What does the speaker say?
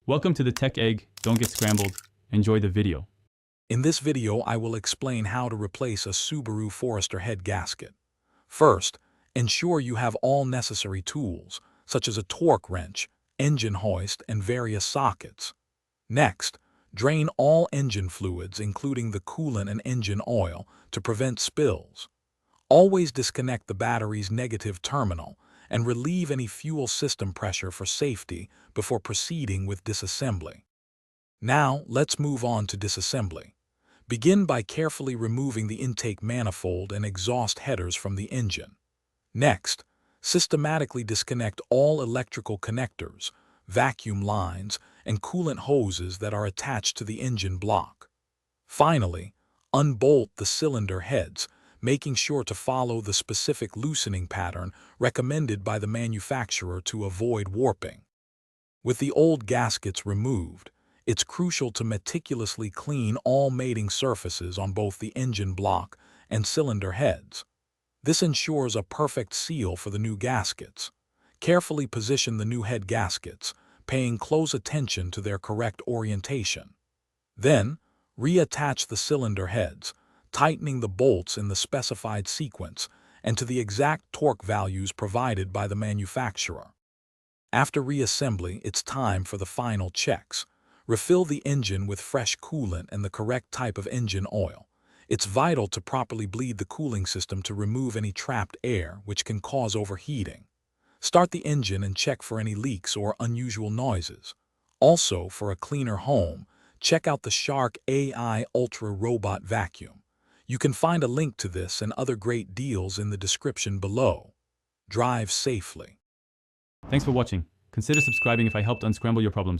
Welcome to the Tech Egg. Don't get scrambled. Enjoy the video. In this video, I will explain how to replace a Subaru Forester head gasket. First, ensure you have all necessary tools, such as a torque wrench, engine hoist, and various sockets. Next, drain all engine fluids, including the coolant and engine oil, to prevent spills. Always disconnect the battery's negative terminal and relieve any fuel system pressure for safety before proceeding with disassembly. Now, let's move on to disassembly. Begin by carefully removing the intake manifold and exhaust headers from the engine. Next, systematically disconnect all electrical connectors, vacuum lines, and coolant hoses that are attached to the engine block. Finally, unbolt the cylinder heads, making sure to follow the specific loosening pattern recommended by the manufacturer to avoid warping. With the old gaskets removed, it's crucial to meticulously clean all mating surfaces on both the engine block and cylinder heads. This ensures a perfect seal for the new gaskets. Carefully position the new head gaskets, paying close attention to their correct orientation. Then, reattach the cylinder heads, tightening the bolts in the specified sequence and to the exact torque values provided by the manufacturer. After reassembly, it's time for the final checks. Refill the engine with fresh coolant and the correct type of engine oil. It's vital to properly bleed the cooling system to remove any trapped air, which can cause overheating. Start the engine and check for any leaks or unusual noises. Also, for a cleaner home, check out the Shark AI Ultra Robot Vacuum. You can find a link to this and other great deals in the description below. Drive safely. Thanks for watching. Consider subscribing if I helped unscramble your problems.